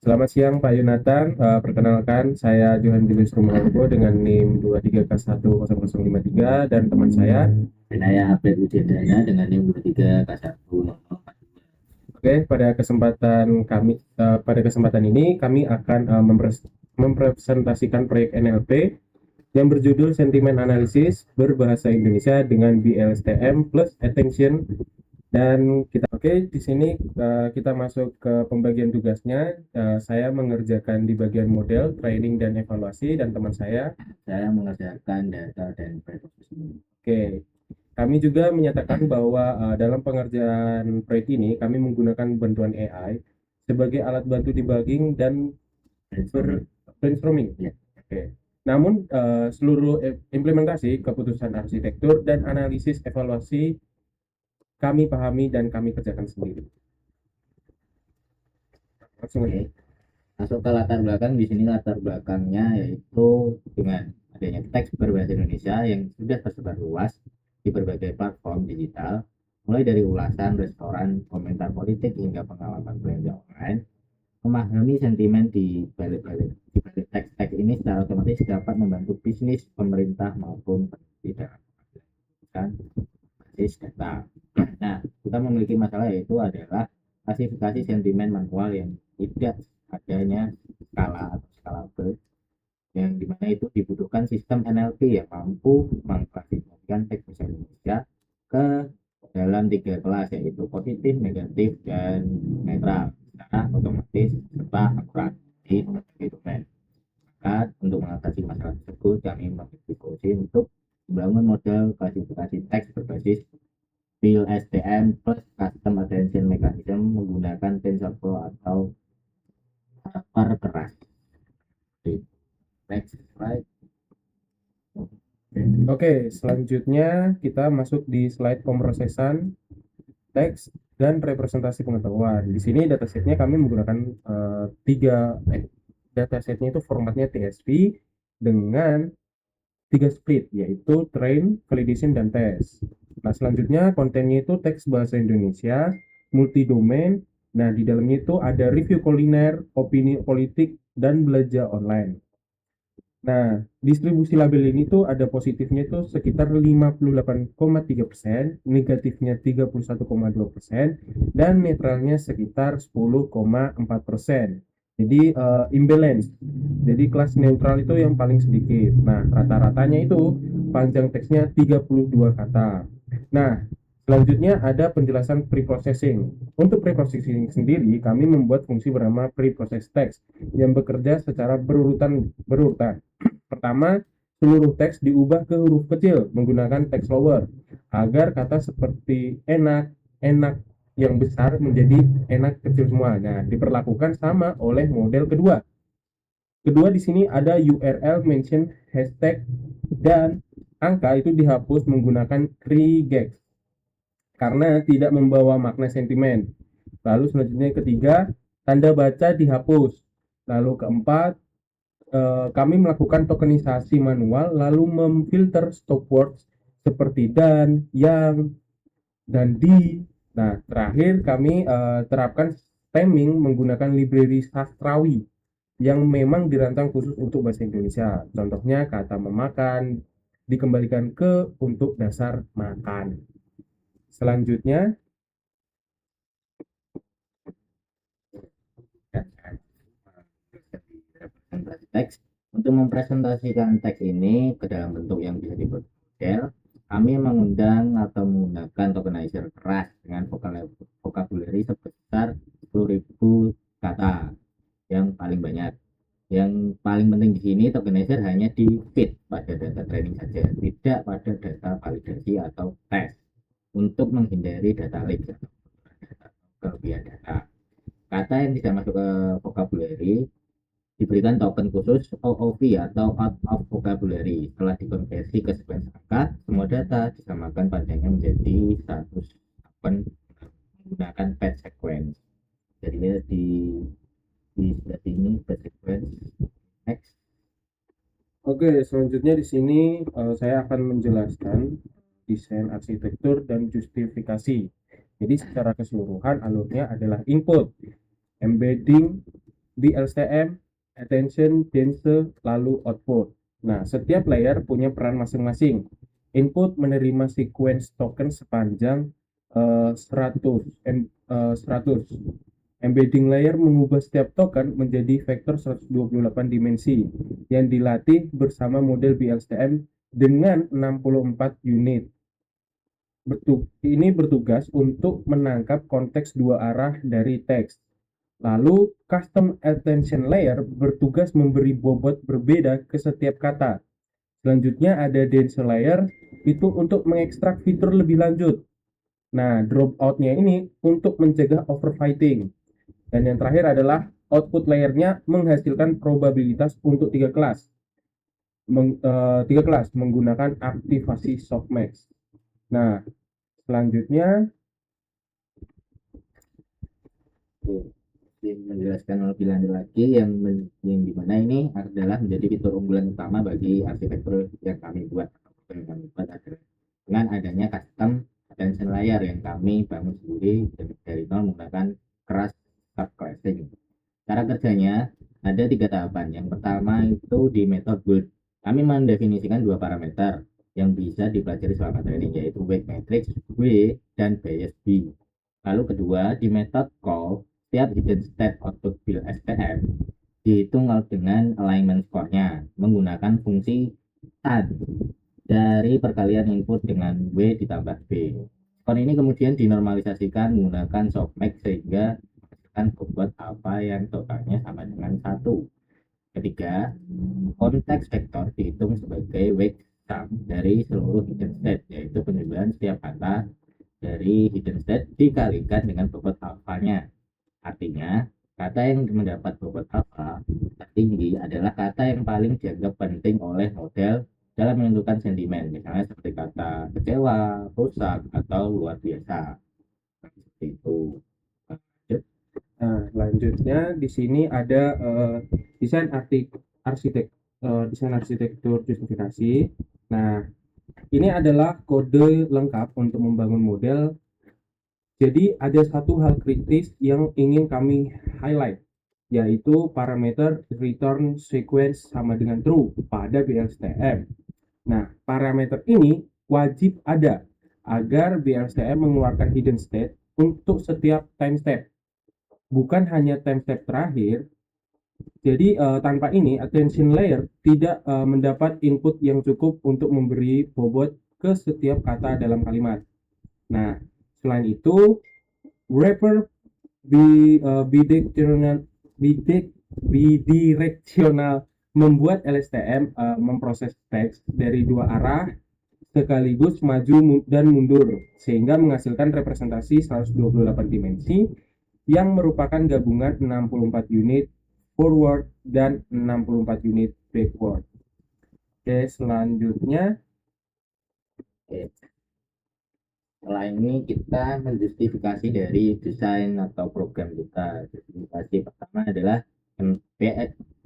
Selamat siang Pak Yunatan. Perkenalkan saya Johan Julius Rumahargo dengan NIM 23K10053 dan teman saya. Saya Abed Widyadana dengan NIM 23K1. Oke, pada kesempatan ini kami akan mempresentasikan proyek NLP yang berjudul Sentimen Analisis berbahasa Indonesia dengan BLSTM plus Attention. Dan di sini kita masuk ke pembagian tugasnya. Saya mengerjakan di bagian model, training dan evaluasi, dan teman saya mengerjakan data dan preprocessing. Oke, kami juga menyatakan bahwa dalam pengerjaan proyek ini kami menggunakan bantuan AI sebagai alat bantu debugging dan brainstorming. Ya. Oke. Namun seluruh implementasi, keputusan arsitektur dan analisis evaluasi kami pahami dan kami kerjakan sendiri. Langsung aja. Masuk ke latar belakang, di sini latar belakangnya yaitu dengan adanya teks berbahasa Indonesia yang sudah tersebar luas di berbagai platform digital, mulai dari ulasan, restoran, komentar politik hingga pengalaman belanja online. Memahami sentimen di balik teks-teks ini secara otomatis dapat membantu bisnis, pemerintah maupun peneliti dalam mengajukan basis data. Nah, kita memiliki masalah yaitu adalah klasifikasi sentimen manual yang tidak adanya skala atau skalable, yang dimana itu dibutuhkan sistem NLP yang mampu mengklasifikasikan teks bahasa Indonesia ke dalam 3 kelas, yaitu positif, negatif, dan netral secara otomatis serta akurat di berbagai domain. Maka untuk mengatasi masalah tersebut, kami berdiskusi untuk membangun model klasifikasi teks berbasis BLSTM plus Custom Attention Mechanism menggunakan TensorFlow atau per keras. Next slide. Oke, selanjutnya kita masuk di slide pemrosesan teks dan representasi pengetahuan. Di sini datasetnya kami menggunakan datasetnya itu formatnya TSV dengan 3 split, yaitu train, validation, dan test. Nah, selanjutnya kontennya itu teks bahasa Indonesia, multi domain. Nah, di dalamnya itu ada review kuliner, opini politik, dan belajar online. Nah, distribusi label ini tuh ada positifnya itu sekitar 58,3%, negatifnya 31,2%, dan netralnya sekitar 10,4%. Jadi imbalance. Jadi kelas neutral itu yang paling sedikit. Nah, rata-ratanya itu panjang teksnya 32 kata. Nah, selanjutnya ada penjelasan preprocessing. Untuk preprocessing sendiri, kami membuat fungsi bernama preprocess text yang bekerja secara berurutan. Pertama, seluruh teks diubah ke huruf kecil menggunakan text lower agar kata seperti enak, enak yang besar menjadi enak kecil semua. Nah, diperlakukan sama oleh model kedua. Kedua, di sini ada URL, mention, hashtag, dan angka itu dihapus menggunakan regex karena tidak membawa makna sentimen. Lalu selanjutnya ketiga, tanda baca dihapus. Lalu keempat, kami melakukan tokenisasi manual lalu memfilter stop words seperti dan, yang, dan di. Nah, terakhir kami terapkan stemming menggunakan library sastrawi yang memang dirancang khusus untuk bahasa Indonesia. Contohnya kata memakan dikembalikan ke untuk dasar makan. Selanjutnya, Teks. Untuk mempresentasikan teks ini ke dalam bentuk yang bisa dibuat model, kami mengundang atau menggunakan tokenizer keras dengan vocabulary sebesar 10.000 kata yang paling banyak. Yang paling penting di sini, tokenizer hanya di fit pada data training saja, tidak pada data validasi atau tes, untuk menghindari data leak atau kelebihan data. Kata yang tidak masuk ke vocabulary diberikan token khusus OOV atau out of vocabulary. Setelah dikonversi ke sequence angka, semua data disamakan panjangnya menjadi 100 token menggunakan page sequence. Jadi di sebelah sini page sequence. Next. oke, selanjutnya di sini saya akan menjelaskan desain arsitektur dan justifikasi. Jadi secara keseluruhan alurnya adalah input, embedding, BLSTM, attention, dense, lalu output. Nah, setiap layer punya peran masing-masing. Input menerima sequence token sepanjang 100. Embedding layer mengubah setiap token menjadi vektor 128 dimensi yang dilatih bersama model BLSTM dengan 64 unit. Ini bertugas untuk menangkap konteks dua arah dari teks. Lalu, custom attention layer bertugas memberi bobot berbeda ke setiap kata. Selanjutnya ada dense layer, itu untuk mengekstrak fitur lebih lanjut. Nah, dropout-nya ini untuk mencegah overfitting. Dan yang terakhir adalah output layernya menghasilkan probabilitas untuk tiga kelas menggunakan aktivasi softmax. Nah, selanjutnya menjelaskan lebih lanjut lagi yang dimana ini adalah menjadi fitur unggulan utama bagi arsitektur yang kami buat adalah dengan adanya custom attention layer yang kami bangun sendiri dari nol menggunakan keras subclassing. Cara kerjanya ada 3 tahapan. Yang pertama itu di method build. Kami mendefinisikan 2 parameter yang bisa dipelajari selama training, yaitu weight matrix W dan bias B. Lalu kedua, di method call, setiap hidden state output BLSTM dihitung dengan alignment score-nya menggunakan fungsi add dari perkalian input dengan W ditambah B. Skor ini kemudian dinormalisasikan menggunakan softmax sehingga menghasilkan bobot apa yang totalnya sama dengan 1. Ketiga, konteks vektor dihitung sebagai weight sum dari seluruh hidden state, yaitu penjumlahan setiap kata dari hidden state dikalikan dengan bobot alfanya. Artinya, kata yang mendapat bobot alfa tertinggi adalah kata yang paling dianggap penting oleh model dalam menentukan sentimen, misalnya seperti kata kecewa, rusak, atau luar biasa. Seperti itu. Nah, selanjutnya di sini ada desain arsitektur justifikasi. Nah, ini adalah kode lengkap untuk membangun model. Jadi ada satu hal kritis yang ingin kami highlight, yaitu parameter return sequence sama dengan true pada BLSTM. Nah, parameter ini wajib ada agar BLSTM mengeluarkan hidden state untuk setiap time step, bukan hanya time step terakhir. Jadi tanpa ini attention layer tidak mendapat input yang cukup untuk memberi bobot ke setiap kata dalam kalimat. Nah, selain itu, wrapper bidirectional membuat LSTM memproses teks dari dua arah sekaligus maju dan mundur sehingga menghasilkan representasi 128 dimensi yang merupakan gabungan 64 unit forward dan 64 unit backward. Oke, selanjutnya setelah ini kita menjustifikasi dari desain atau program kita. Justifikasi pertama adalah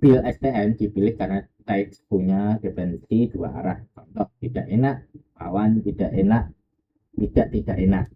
BLSTM dipilih karena teks punya definisi dua arah. Contoh, tidak enak, awan, tidak enak, tidak enak.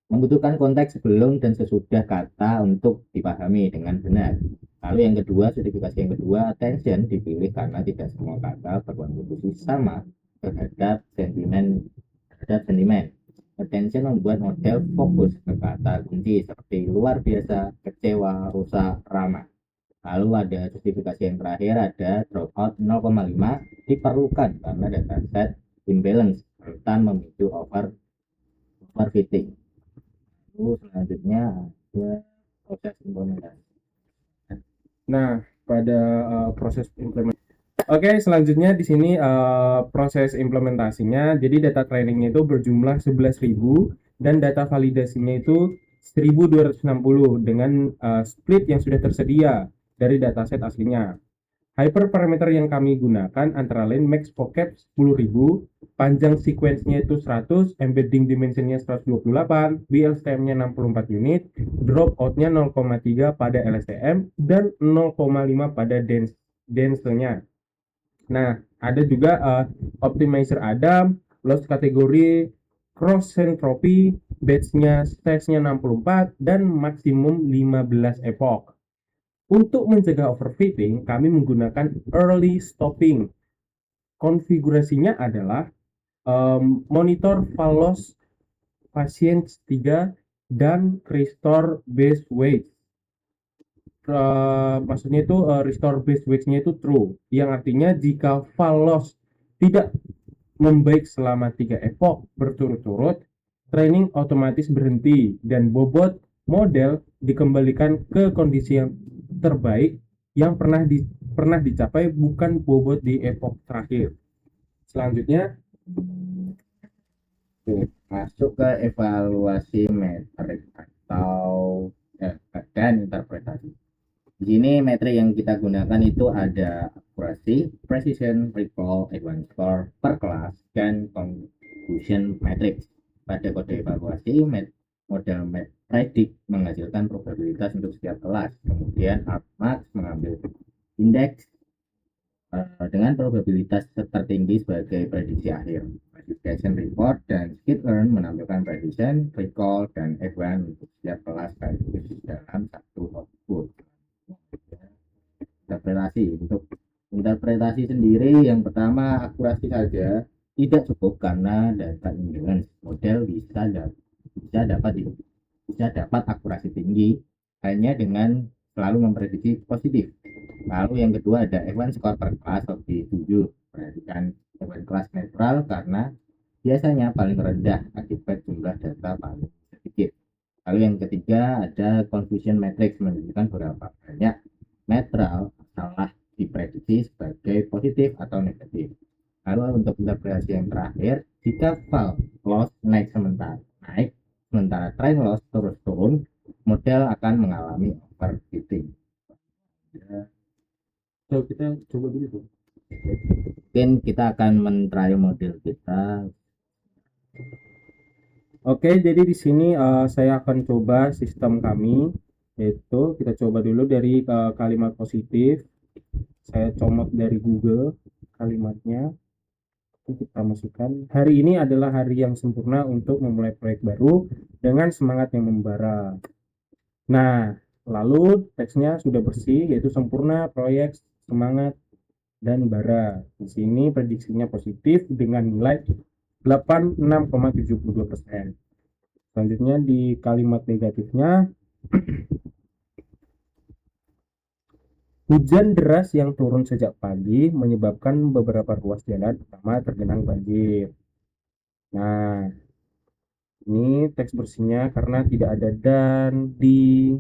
Membutuhkan konteks sebelum dan sesudah kata untuk dipahami dengan benar. Lalu yang kedua, justifikasi yang kedua, attention dipilih karena tidak semua kata berkontribusi sama terhadap sentimen. Attention membuat model fokus ke kata kunci seperti luar biasa, kecewa, rusak, ramah. Lalu ada justifikasi yang terakhir, ada dropout 0,5 diperlukan karena dataset imbalance rentan memicu overfitting. Lalu selanjutnya ada proses implementasi. Nah, pada proses implementasi. Oke, selanjutnya di sini proses implementasinya. Jadi data trainingnya itu berjumlah 11.000 dan data validasinya itu 1.260 dengan split yang sudah tersedia dari dataset aslinya. Hyperparameter yang kami gunakan antara lain max vocab 10.000, panjang sequence-nya itu 100, embedding dimension-nya 128, BLSTM-nya 64 unit, dropout-nya 0,3 pada LSTM dan 0,5 pada dense-nya. Nah, ada juga optimizer Adam, loss kategori, cross entropy, batch-nya, stage-nya 64 dan maksimum 15 epoch. Untuk mencegah overfitting, kami menggunakan early stopping. Konfigurasinya adalah monitor fallows pasien 3 dan restore base weight. Maksudnya itu restore base weight-nya itu true, yang artinya jika fallows tidak membaik selama 3 epoch berturut-turut, training otomatis berhenti dan bobot model dikembalikan ke kondisi yang terbaik yang pernah dicapai, bukan bobot di epoch terakhir. Selanjutnya masuk ke evaluasi metrik atau dan interpretasi. Di sini metrik yang kita gunakan itu ada akurasi, precision, recall, advanced score per kelas, dan confusion matrix. Pada kode evaluasi, model predict menghasilkan probabilitas untuk setiap kelas. Kemudian argmax mengambil indeks dengan probabilitas tertinggi sebagai prediksi akhir. Prediction report dan skip-learn menampilkan prediction, recall, dan F1 untuk setiap kelas sekaligus dalam satu output. Interpretasi, untuk interpretasi sendiri, yang pertama akurasi saja tidak cukup karena data imbalance. Model bisa dapat akurasi tinggi hanya dengan selalu memprediksi positif. Lalu yang kedua ada F1 score per kelas lebih 7. Perhatikan F1 kelas netral karena biasanya paling rendah akibat jumlah data paling sedikit. Lalu yang ketiga ada confusion matrix, menunjukkan berapa banyak netral salah diprediksi sebagai positif atau negatif. Lalu untuk interpretasi yang terakhir, jika fall loss naik sementara trend loss terus turun, model akan mengalami overfitting. kalau kita coba dulu tuh. Mungkin kita akan men-trial model kita. Oke, jadi di sini saya akan coba sistem kami, yaitu kita coba dulu dari kalimat positif. Saya comot dari Google kalimatnya, kita masukkan. Hari ini adalah hari yang sempurna untuk memulai proyek baru dengan semangat yang membara. Nah, lalu teksnya sudah bersih, yaitu sempurna, proyek, semangat, dan bara. Di sini prediksinya positif dengan nilai 86,72%. Selanjutnya di kalimat negatifnya, hujan deras yang turun sejak pagi menyebabkan beberapa ruas jalan utama tergenang banjir. Nah, ini teks bersihnya karena tidak ada dan, di,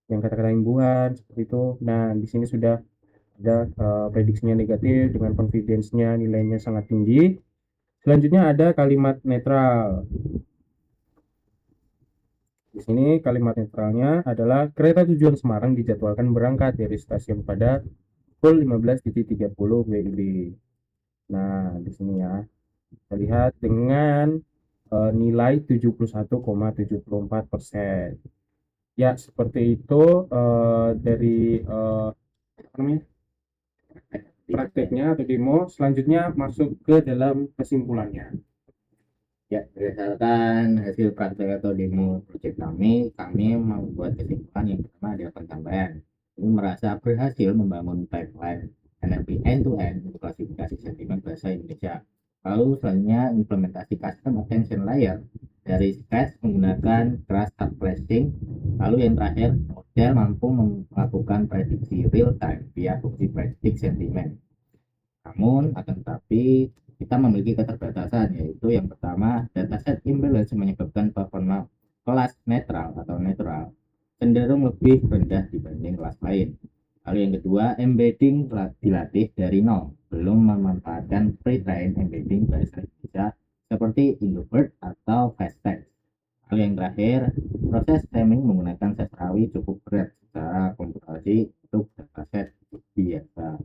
yang kata-kata imbuhan seperti itu. Nah, di sini sudah ada prediksinya negatif dengan confidence-nya nilainya sangat tinggi. Selanjutnya ada kalimat netral. Di sini kalimat netralnya adalah kereta tujuan Semarang dijadwalkan berangkat dari stasiun pada pukul 15.30 WIB. Nah, di sini ya, kita lihat dengan nilai 71,74%. Ya, seperti itu dari prakteknya atau demo. Selanjutnya masuk ke dalam kesimpulannya. Ya, berdasarkan hasil praktek atau demo proyek kami membuat kesimpulan yang pertama adalah pentambahan. Ini merasa berhasil membangun pipeline NLP end-to-end untuk klasifikasi sentimen bahasa Indonesia. Lalu selanjutnya implementasi custom attention layer dari scratch menggunakan cross subclassing. Lalu yang terakhir, model mampu melakukan prediksi real time via fungsi predict sentiment. Namun akan tetapi kita memiliki keterbatasan, yaitu yang pertama, dataset imbalance menyebabkan performa kelas netral cenderung lebih rendah dibanding kelas lain. Lalu yang kedua, embedding dilatih dari nol, belum memanfaatkan pre-train embedding bahasa Indonesia seperti Indobird atau Fasttext. Lalu yang terakhir, proses timing menggunakan sastrawi cukup berat secara komputasi untuk dataset biasa.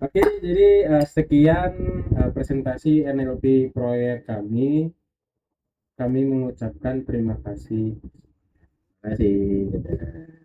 Oke, jadi sekian presentasi NLP proyek kami. Kami mengucapkan terima kasih. Terima kasih.